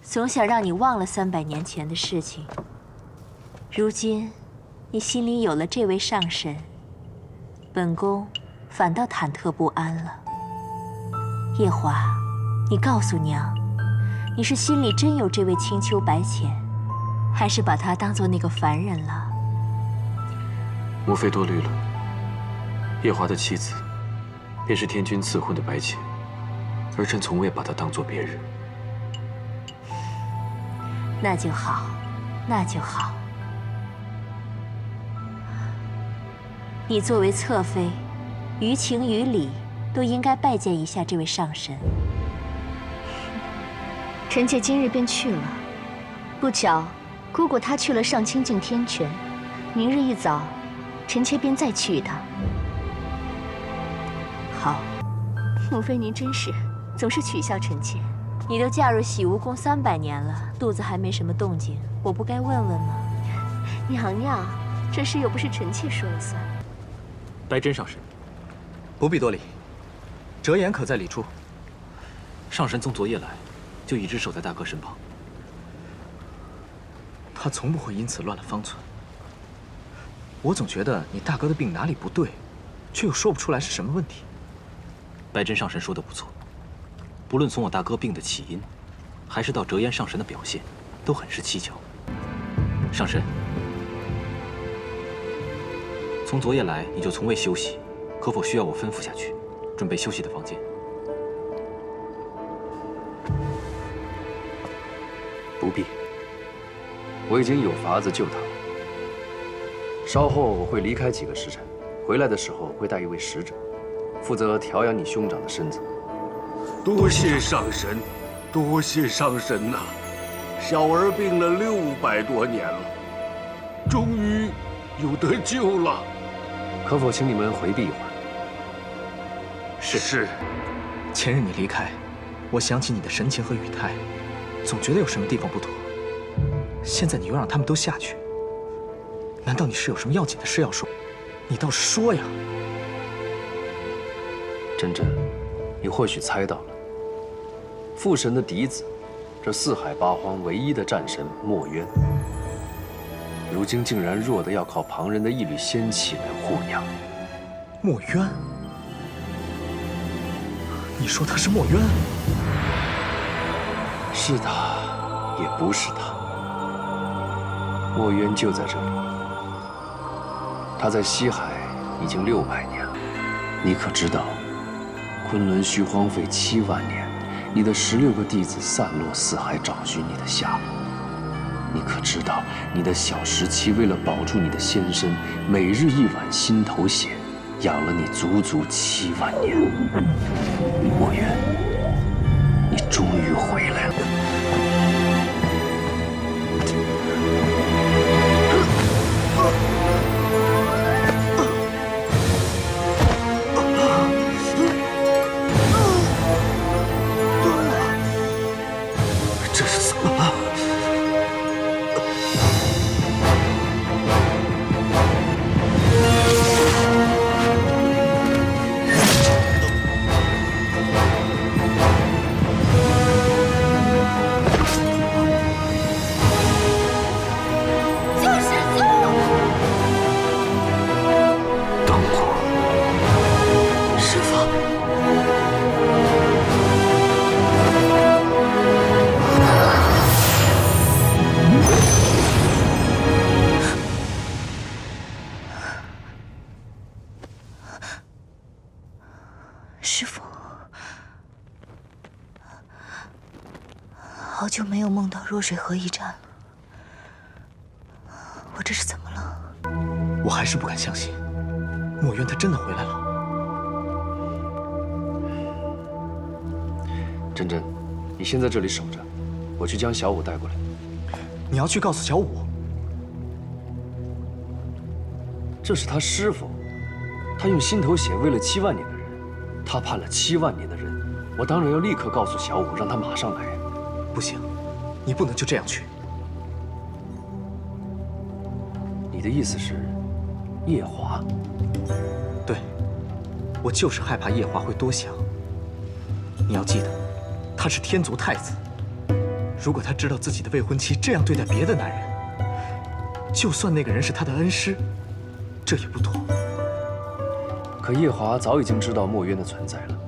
总想让你忘了300年前的事情。如今，你心里有了这位上神，本宫反倒忐忑不安了。夜华，你告诉娘，你是心里真有这位青丘白浅，还是把他当做那个凡人了？母妃多虑了。夜华的妻子，便是天君赐婚的白浅，儿臣从未把她当作别人。那就好，那就好。你作为侧妃，于情于理都应该拜见一下这位上神。臣妾今日便去了。不巧，姑姑她去了上清境天泉，明日一早，臣妾便再去一趟。好，母妃您真是总是取笑臣妾。你都嫁入洗梧宫300年了，肚子还没什么动静，我不该问问吗？娘娘，这事又不是臣妾说了算。白真上神，不必多礼。折颜可在里处？上神从昨夜来，就一直守在大哥身旁。他从不会因此乱了方寸。我总觉得你大哥的病哪里不对，却又说不出来是什么问题。白真上神说的不错，不论从我大哥病的起因，还是到折颜上神的表现，都很是蹊跷。上神，从昨夜来你就从未休息，可否需要我吩咐下去，准备休息的房间？不必，我已经有法子救他了。稍后我会离开几个时辰，回来的时候会带一位使者，负责调养你兄长的身子。多谢上神，多谢上神呐！小儿病了600多年了，终于有得救了。可否请你们回避一会儿？是。前日你离开，我想起你的神情和语态，总觉得有什么地方不妥。现在你又让他们都下去，难道你是有什么要紧的事要说？你倒是说呀！真真，你或许猜到了，父神的嫡子，这四海八荒唯一的战神墨渊，如今竟然弱得要靠旁人的一缕仙气来护养。墨渊？你说他是墨渊？是他，也不是他。墨渊就在这里，他在西海已经600年了。你可知道，昆仑虚荒废7万年，你的16个弟子散落四海找寻你的下落。你可知道，你的小17为了保住你的仙身，每日1碗心头血，养了你足足7万年。墨渊，你终于回来了。这是怎么了？师父，好久没有梦到弱水河一战了，我这是怎么了？我还是不敢相信，墨渊他真的回来了。真真，你先在这里守着，我去将小舞带过来。你要去告诉小舞？这是他师父，他用心头血喂了7万年的人，他判了7万年的人，我当然要立刻告诉小舞，让他马上来。不行，你不能就这样去。你的意思是，夜华？对，我就是害怕夜华会多想。你要记得，他是天族太子，如果他知道自己的未婚妻这样对待别的男人，就算那个人是他的恩师，这也不妥。可夜华早已经知道墨渊的存在了。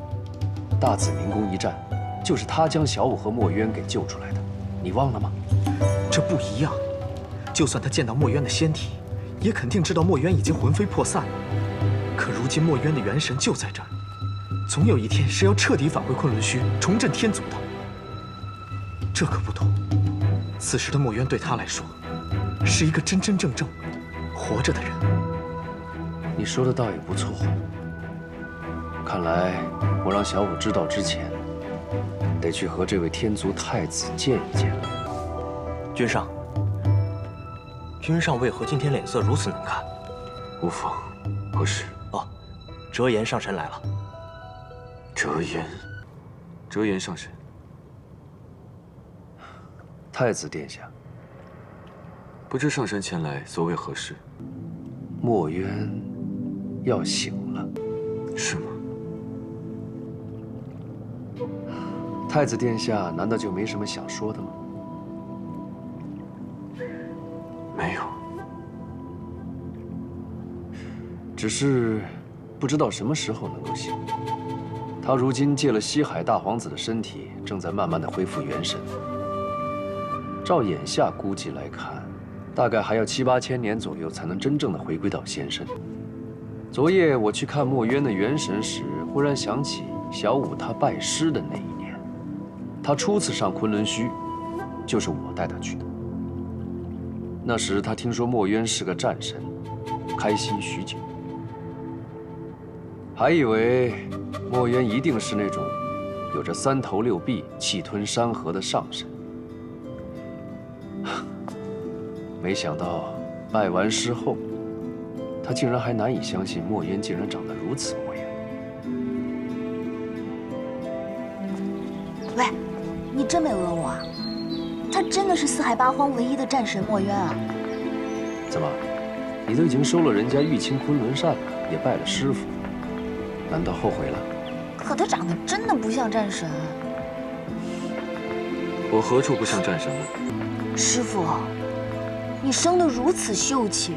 大紫明宫一战，就是他将小舞和墨渊给救出来的，你忘了吗？这不一样。就算他见到墨渊的仙体，也肯定知道墨渊已经魂飞魄散了。可如今墨渊的元神就在这儿，总有一天是要彻底返回昆仑虚，重振天族的。这可不同。此时的墨渊对他来说，是一个真真正正活着的人。你说的倒也不错。看来我让小舞知道之前，得去和这位天族太子见一见了。君上，君上为何今天脸色如此难看？无妨，何事？哦，折颜上神来了。折颜上神。太子殿下，不知上神前来所为何事？墨渊要醒了，是吗？太子殿下难道就没什么想说的吗？没有，只是不知道什么时候能够醒。他如今借了西海大皇子的身体，正在慢慢的恢复元神。照眼下估计来看，大概还要7、8千年左右才能真正的回归到仙身。昨夜我去看墨渊的元神时，忽然想起小舞他拜师的那一年，他初次上昆仑虚，就是我带他去的。那时他听说墨渊是个战神，开心许久，还以为墨渊一定是那种有着3头6臂、气吞山河的上神。没想到拜完师后，他竟然还难以相信墨渊竟然长得如此模样。喂，你真没讹我啊？他真的是四海八荒唯一的战神墨渊啊！怎么，你都已经收了人家玉清昆仑扇了，也拜了师傅，难道后悔了？可他长得真的不像战神。我何处不像战神了？师傅，你生得如此秀气，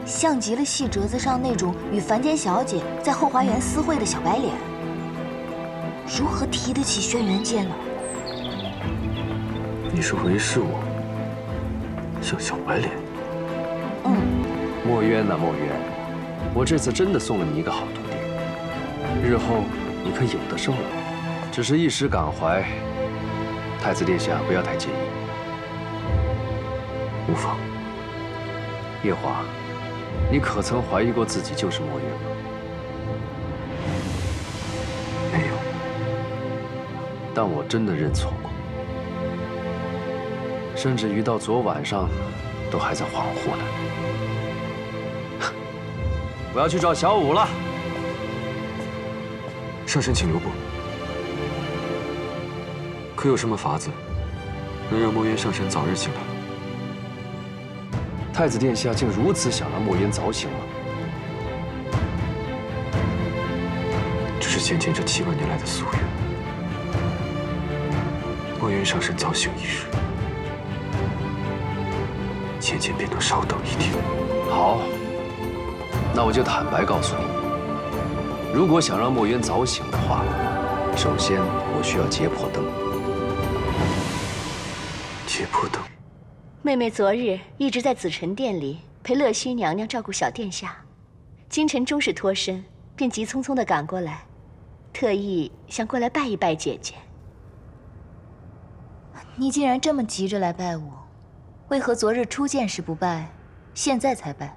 像极了戏折子上那种与凡间小姐在后花园私会的小白脸。如何提得起轩辕剑呢？你是唯视我像小白脸？墨渊呐，墨渊，我这次真的送了你一个好徒弟，日后你可有的受了。只是一时感怀，太子殿下不要太介意。无妨。夜华，你可曾怀疑过自己就是墨渊吗？没有。但我真的认错过，甚至于到昨晚上，都还在恍惚呢。我要去找小舞了。上神，请留步。可有什么法子，能让墨渊上神早日醒来？太子殿下竟如此想让墨渊早醒吗？这是先前这7万年来的夙愿。墨渊上神早醒一日，先前便能稍等一天。好，那我就坦白告诉你，如果想让墨渊早醒的话，首先我需要劫破灯。劫破灯。妹妹昨日一直在紫宸殿里陪乐须娘娘照顾小殿下，今晨终是脱身，便急匆匆地赶过来，特意想过来拜一拜姐姐。你既然这么急着来拜我，为何昨日初见时不拜，现在才拜？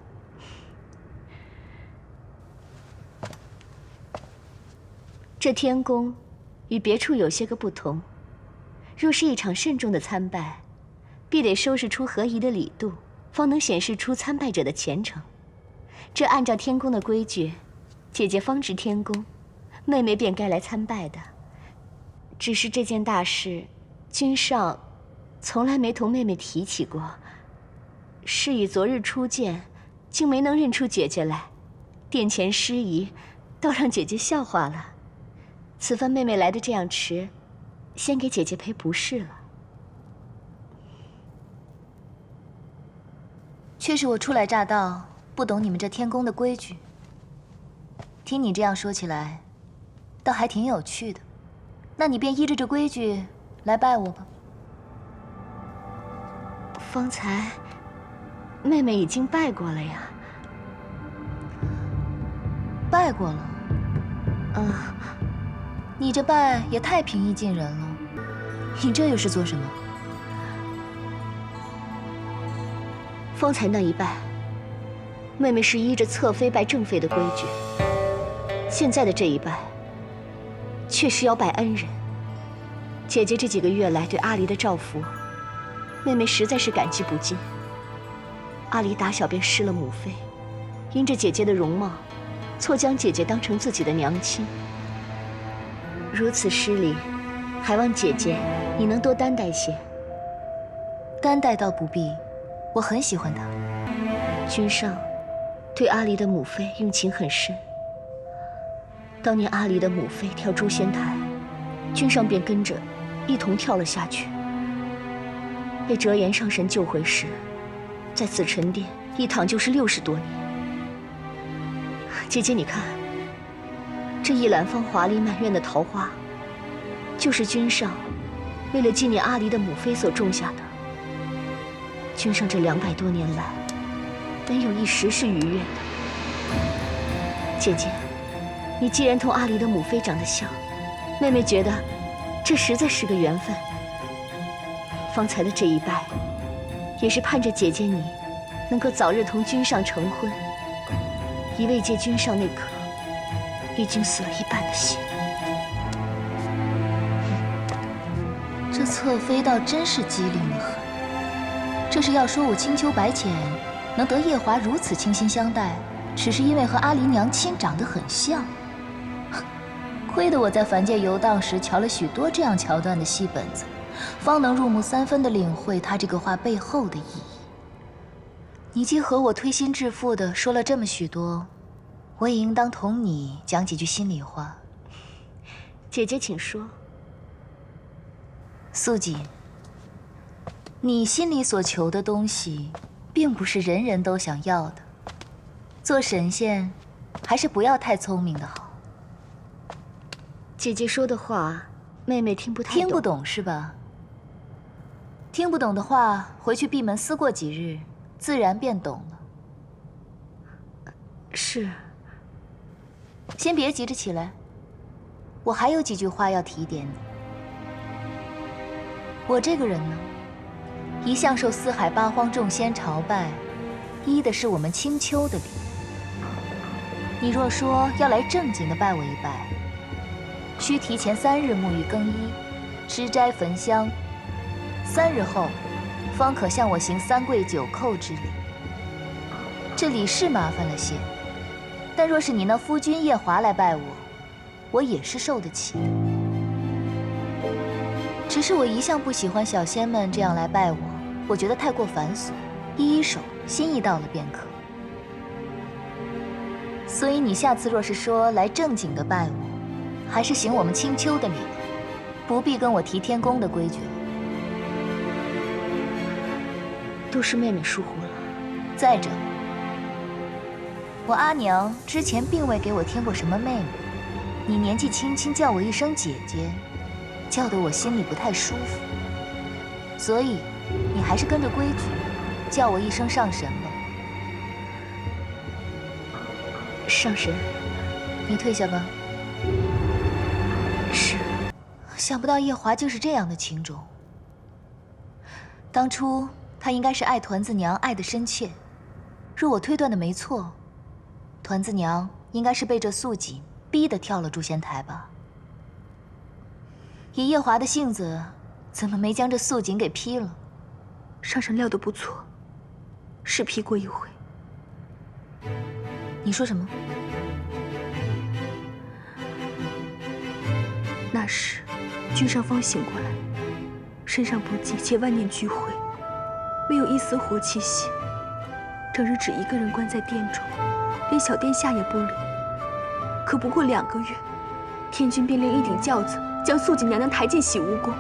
这天宫与别处有些个不同，若是一场慎重的参拜，必得收拾出合宜的礼度，方能显示出参拜者的虔诚。这按照天宫的规矩，姐姐方值天宫，妹妹便该来参拜的。只是这件大事，君上从来没同妹妹提起过。是以昨日初见，竟没能认出姐姐来，殿前失仪，倒让姐姐笑话了。此番妹妹来的这样迟，先给姐姐赔不是了。却是我初来乍到，不懂你们这天宫的规矩。听你这样说起来，倒还挺有趣的。那你便依着这规矩来拜我吧。方才妹妹已经拜过了呀。拜过了。你这拜也太平易近人了。你这又是做什么？方才那一拜，妹妹是依着侧妃拜正妃的规矩。现在的这一拜，却是要拜恩人。姐姐这几个月来对阿离的照拂，妹妹实在是感激不尽。阿离打小便失了母妃，因着姐姐的容貌，错将姐姐当成自己的娘亲。如此失礼，还望姐姐你能多担待些。担待倒不必，我很喜欢他。君上对阿离的母妃用情很深。当年阿离的母妃跳诛仙台，君上便跟着一同跳了下去。被折颜上神救回时，在紫宸殿一躺就是60多年。姐姐，你看，这一揽芳华丽满院的桃花，就是君上为了纪念阿离的母妃所种下的。君上这200多年来，没有一时是愉悦的。姐姐，你既然同阿离的母妃长得像，妹妹觉得这实在是个缘分。方才的这一拜，也是盼着姐姐你能够早日同君上成婚，以慰藉君上那颗已经死了一半的心。这侧妃倒真是机灵得很。这是要说我青丘白浅能得夜华如此倾心相待，只是因为和阿离娘亲长得很像。亏得我在凡界游荡时瞧了许多这样桥段的戏本子，方能入木3分地领会他这个话背后的意义。你既和我推心置腹地说了这么许多，我也应当同你讲几句心里话。姐姐请说。素锦，你心里所求的东西，并不是人人都想要的。做神仙，还是不要太聪明的好。姐姐说的话，妹妹听不太懂。听不懂是吧？听不懂的话，回去闭门思过几日，自然便懂了。是。先别急着起来，我还有几句话要提点你。我这个人呢，一向受四海八荒众仙朝拜，依的是我们青丘的礼。你若说要来正经的拜我一拜，需提前3日沐浴更衣，吃斋焚香，3日后方可向我行3跪9叩之礼。这礼是麻烦了些，但若是你那夫君夜华来拜我，我也是受得起的。只是我一向不喜欢小仙们这样来拜我，我觉得太过繁琐，一手心意到了便可。所以你下次若是说来正经的拜我，还是行我们青丘的礼，不必跟我提天宫的规矩了。都是妹妹疏忽了。再者，我阿娘之前并未给我添过什么妹妹，你年纪轻轻叫我一声姐姐，叫得我心里不太舒服。所以，你还是跟着规矩，叫我一声上神吧。上神，你退下吧。是。想不到夜华竟是这样的情种。当初他应该是爱团子娘爱得深切，若我推断的没错，团子娘应该是被这素锦逼得跳了诛仙台吧。以夜华的性子，怎么没将这素锦给劈了？上神料得不错，是劈过一回。你说什么？那时，君上方醒过来，身上不济且万念俱灰，没有一丝活气息，整日只一个人关在殿中，连小殿下也不理。可不过2个月，天君便令一顶轿子将素锦娘娘抬进洗梧宫。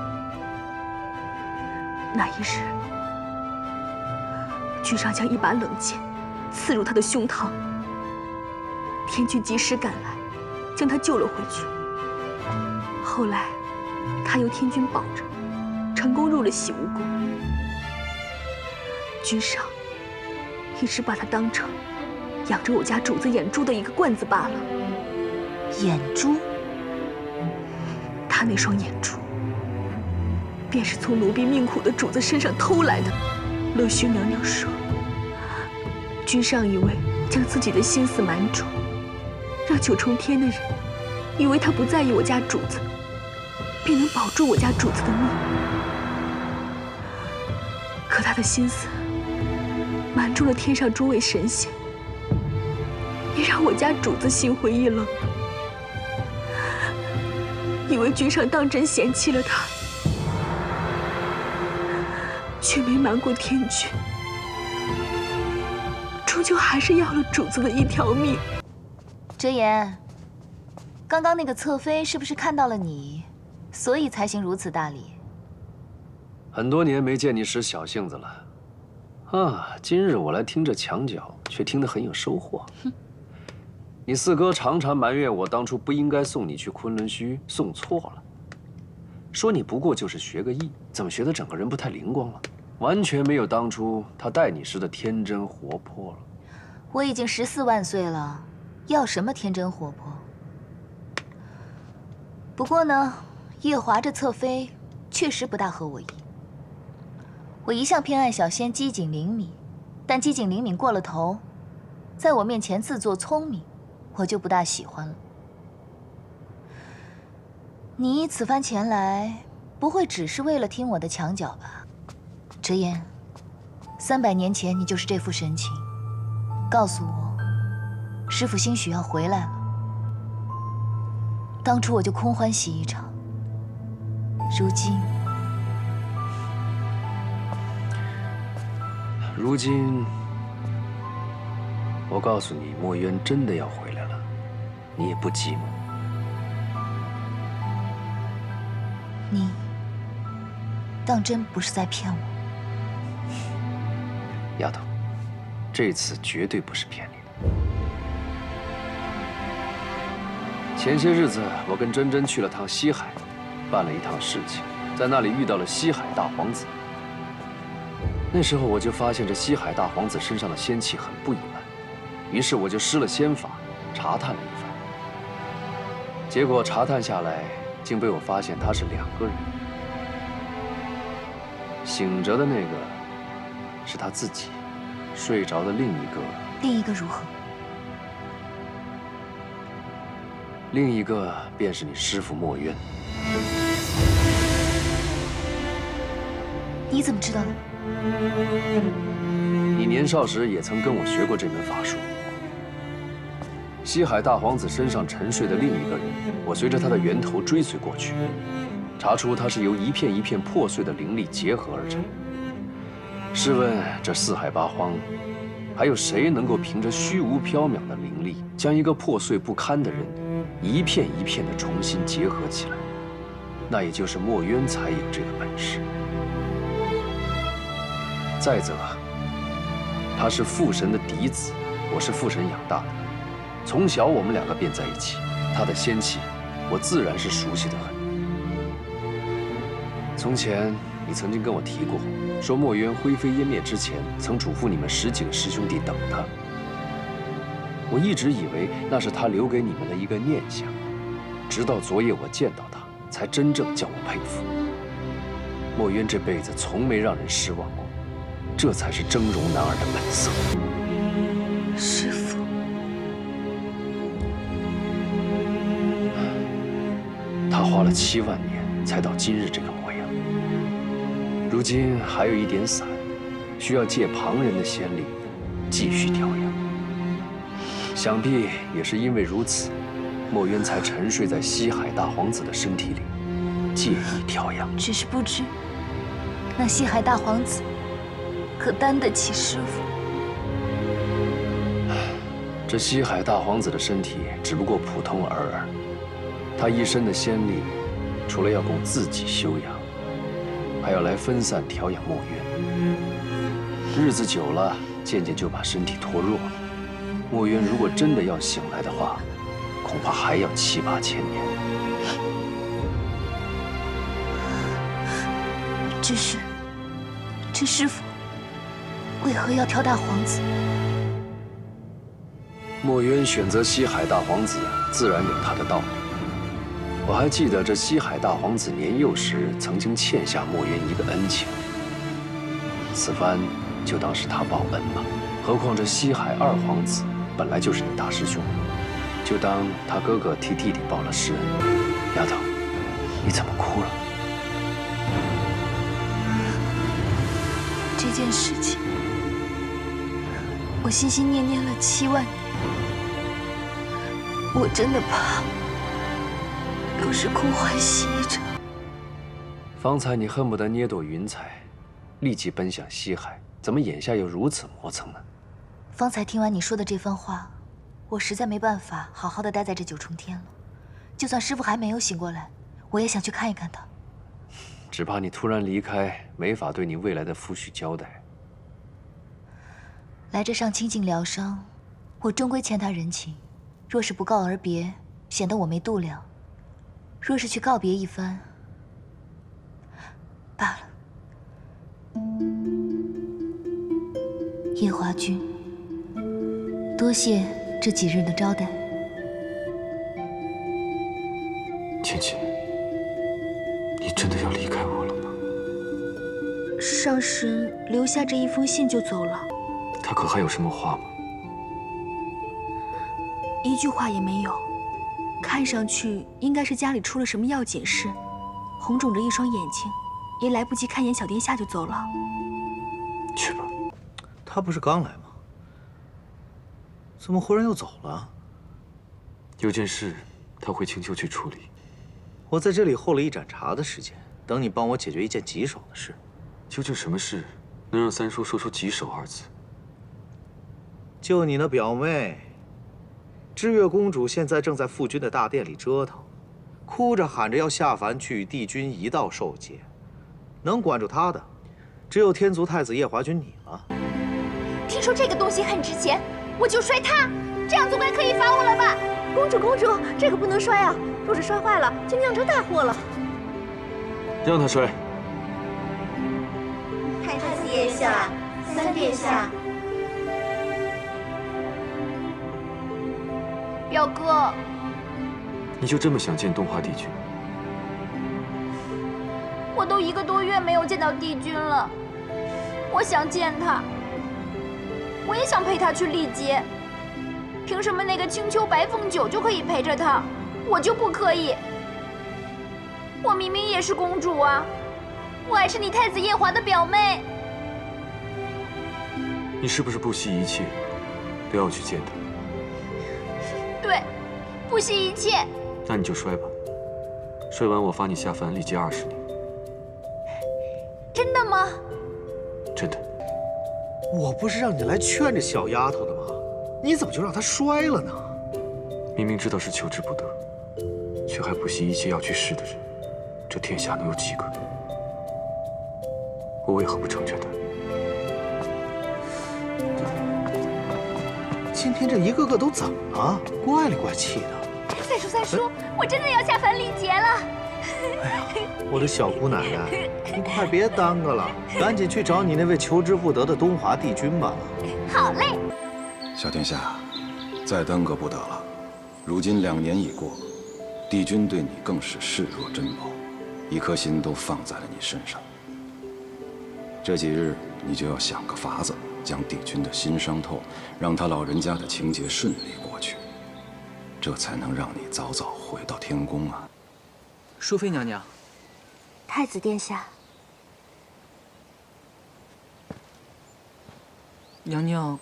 那一日，君上将一把冷剑刺入他的胸膛，天君及时赶来，将他救了回去。后来，他由天君保着，成功入了洗无宫。君上一直把他当成养着我家主子眼珠的一个罐子罢了。眼珠？他那双眼珠，便是从奴婢命苦的主子身上偷来的。乐须娘娘说，君上以为将自己的心思瞒住，让九重天的人以为他不在意我家主子，便能保住我家主子的命。可他的心思瞒住了天上诸位神仙，也让我家主子心灰意冷，以为君上当真嫌弃了他，却没瞒过天君，终究还是要了主子的一条命。折颜，刚刚那个侧妃是不是看到了你，所以才行如此大礼？很多年没见你使小性子了，啊，今日我来听这墙角，却听得很有收获。你四哥常常埋怨我当初不应该送你去昆仑虚，送错了，说你不过就是学个艺，怎么学得整个人不太灵光了，完全没有当初他待你时的天真活泼了。我已经14万岁了，要什么天真活泼？不过呢，夜华这侧妃确实不大合我意。我一向偏爱小仙机警灵敏，但机警灵敏过了头，在我面前自作聪明，我就不大喜欢了。你此番前来，不会只是为了听我的墙角吧？折颜，300年前你就是这副神情，告诉我，师父兴许要回来了。当初我就空欢喜一场，如今，我告诉你，墨渊真的要回来了，你也不寂寞。你当真不是在骗我？丫头，这次绝对不是骗你的。前些日子，我跟珍珍去了趟西海，办了一趟事情，在那里遇到了西海大皇子。那时候我就发现这西海大皇子身上的仙气很不一般，于是我就施了仙法，查探了一番。结果查探下来，竟被我发现他是2个人。醒着的那个是他自己，睡着的另一个如何？另一个便是你师父墨渊。你怎么知道的？你年少时也曾跟我学过这门法术。西海大皇子身上沉睡的另一个人，我随着他的源头追随过去，查出他是由一片一片破碎的灵力结合而成。试问这四海八荒，还有谁能够凭着虚无缥缈的灵力，将一个破碎不堪的人一片一片的重新结合起来？那也就是墨渊才有这个本事。再则，他是父神的嫡子，我是父神养大的，从小我们2个便在一起，他的仙气，我自然是熟悉的很。从前你曾经跟我提过，说墨渊灰飞烟灭之前，曾嘱咐你们10几个师兄弟等他。我一直以为那是他留给你们的一个念想，直到昨夜我见到他，才真正叫我佩服。墨渊这辈子从没让人失望过，这才是峥嵘男儿的本色。师父，他花了7万年才到今日这个模样，如今还有一点散，需要借旁人的仙力继续调养。想必也是因为如此，墨渊才沉睡在西海大皇子的身体里，借以调养。只是不知，那西海大皇子可担得起师父？这西海大皇子的身体只不过普通尔尔，他一身的仙力，除了要供自己修养，还要来分散调养墨渊。日子久了，渐渐就把身体拖弱了。墨渊如果真的要醒来的话，恐怕还要7、8千年。只是，这师傅为何要挑大皇子？墨渊选择西海大皇子，自然有他的道理。我还记得这西海大皇子年幼时曾经欠下墨渊一个恩情，此番就当是他报恩吧。何况这西海二皇子本来就是你大师兄，就当他哥哥替弟弟报了师恩。丫头，你怎么哭了？这件事情，我心心念念了7万年，我真的怕又是空欢喜一场。方才你恨不得捏朵云彩，立即奔向西海，怎么眼下又如此磨蹭呢？方才听完你说的这番话，我实在没办法好好的待在这9重天了。就算师父还没有醒过来，我也想去看一看他。只怕你突然离开，没法对你未来的夫婿交代。来这上清净疗伤，我终归欠他人情。若是不告而别，显得我没度量；若是去告别一番，罢了。夜华君，多谢这几日的招待。芊芊，你真的要离开我了吗？上神留下这一封信就走了，他可还有什么话吗？一句话也没有。看上去应该是家里出了什么要紧事，红肿着一双眼睛，也来不及看眼小殿下就走了。去吧。他不是刚来吗？怎么忽然又走了？有件事他会请求去处理。我在这里候了一盏茶的时间，等你帮我解决一件棘手的事。究竟什么事能让三叔说出棘手2字？就你那表妹，知月公主现在正在父君的大殿里折腾，哭着喊着要下凡去与帝君一道受戒。能管住她的，只有天族太子夜华君你了。听说这个东西很值钱，我就摔它，这样总该可以罚我了吧？公主，公主，这个不能摔啊！若是摔坏了，就酿成大祸了。让他摔。太子殿下，三殿下，表哥，你就这么想见东华帝君？我都1个多月没有见到帝君了，我想见他，我也想陪他去历劫。凭什么那个青丘白凤九就可以陪着他，我就不可以？我明明也是公主啊，我还是你太子夜华的表妹。你是不是不惜一切都要去见他？对，不惜一切。那你就摔吧，摔完我罚你下凡历劫20年。真的吗？真的。我不是让你来劝这小丫头的吗？你怎么就让她摔了呢？明明知道是求之不得，却还不惜一切要去试的人，这天下能有几个？我为何不成全他？今天这一个个都怎么了？怪里怪气的。三叔，我真的要下凡历劫了！哎呀，我的小姑奶奶，你快别耽搁了，赶紧去找你那位求之不得的东华帝君吧。好嘞。小殿下，再耽搁不得了。如今2年已过，帝君对你更是视若珍宝，一颗心都放在了你身上。这几日你就要想个法子，将帝君的心伤透，让他老人家的情节顺利过去，这才能让你早早回到天宫啊。淑妃娘娘，太子殿下，娘娘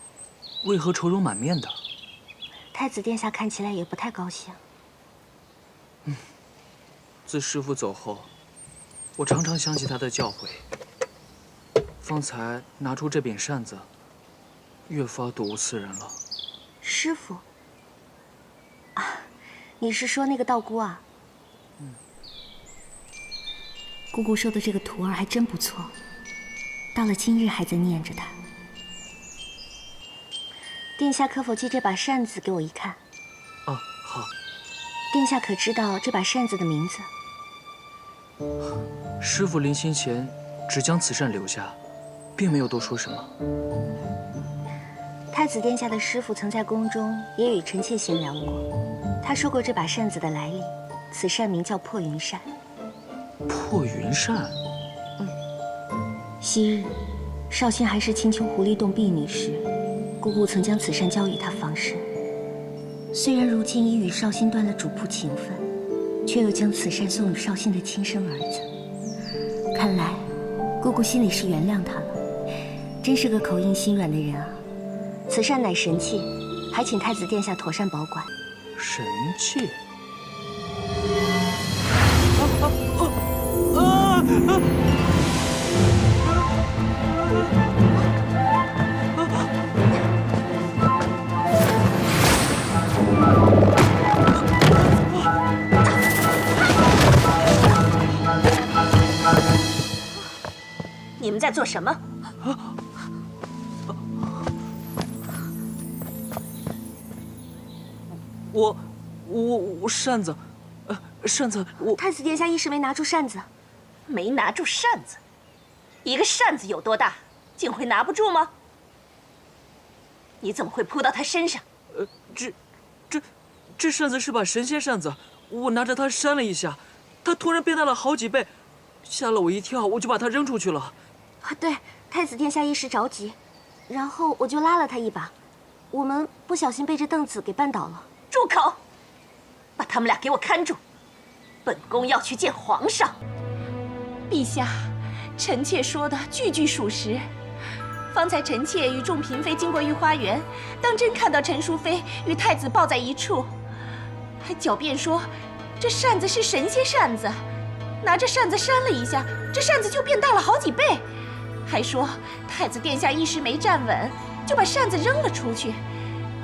为何愁容满面的？太子殿下看起来也不太高兴。自师父走后，我常常想起他的教诲。方才拿出这柄扇子，越发睹物思人了。师父，啊，你是说那个道姑啊？姑姑收的这个徒儿还真不错，到了今日还在念着他，殿下可否借这把扇子给我一看？啊，好。殿下可知道这把扇子的名字？师父临行前只将此扇留下，并没有多说什么。太子殿下的师父曾在宫中也与臣妾闲聊过，他说过这把扇子的来历。此扇名叫破云扇。破云扇？昔日少卿还是青丘狐狸洞婢女时，姑姑曾将此扇交与她防身。虽然如今已与少卿断了主仆情分，却又将此扇送与少卿的亲生儿子。看来姑姑心里是原谅他了，真是个口硬心软的人啊。此扇乃神器，还请太子殿下妥善保管。神器？你们在做什么？我扇子，扇子，太子殿下一时没拿住扇子。没拿住扇子？一个扇子有多大，竟会拿不住吗？你怎么会扑到他身上？这扇子是把神仙扇子，我拿着它扇了一下，它突然变大了好几倍，吓了我一跳，我就把它扔出去了。对，太子殿下一时着急，然后我就拉了他一把，我们不小心被这凳子给绊倒了。住口！把他们俩给我看住，本宫要去见皇上。陛下，臣妾说的句句属实。方才臣妾与众嫔妃经过御花园，当真看到陈淑妃与太子抱在一处，还狡辩说这扇子是神仙扇子，拿着扇子扇了一下，这扇子就变大了好几倍，还说太子殿下一时没站稳，就把扇子扔了出去，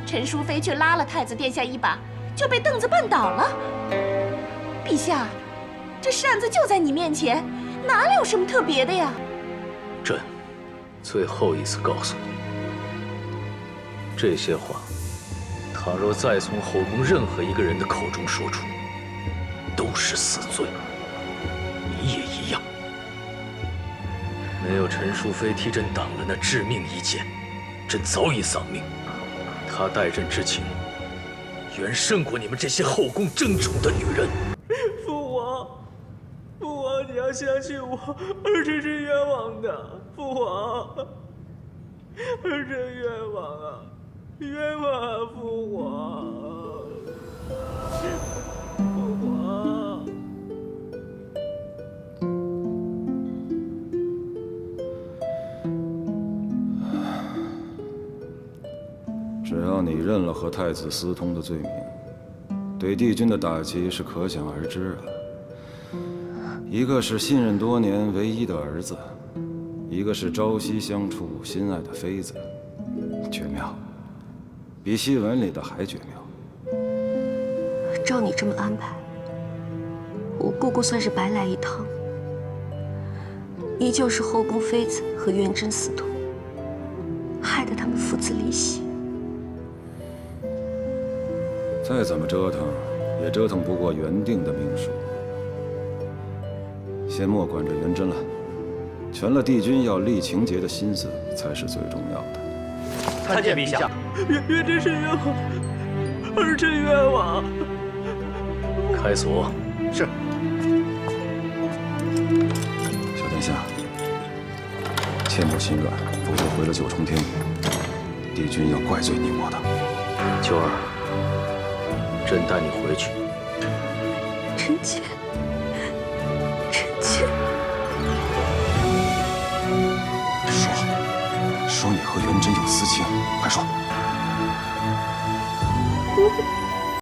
陈淑妃却拉了太子殿下一把，就被凳子绊倒了。陛下，这扇子就在你面前，哪里有什么特别的呀？朕最后一次告诉你，这些话，倘若再从后宫任何一个人的口中说出，都是死罪。你也一样。没有陈淑妃替朕挡了那致命一剑，朕早已丧命。她待朕之情，远胜过你们这些后宫争宠的女人。父王，父王，你要相信我，儿臣是冤枉的。父王，儿臣冤枉啊，冤枉啊，父王，父王。只要你认了和太子私通的罪名，对帝君的打击是可想而知啊。一个是信任多年唯一的儿子，一个是朝夕相处心爱的妃子，绝妙，比戏文里的还绝妙。照你这么安排，我姑姑算是白来一趟，依旧是后宫妃子和元贞私通，害得他们父子离析。再怎么折腾，也折腾不过原定的命数。先莫管着元贞了，全了帝君要立情节的心思才是最重要的。参见陛下。元贞是冤枉，儿臣冤枉。开锁。是。小殿下，切莫心软，否则回了九重天女，帝君要怪罪你我的。秋儿，朕带你回去。臣妾，臣妾。说你和元贞有私情，快说。我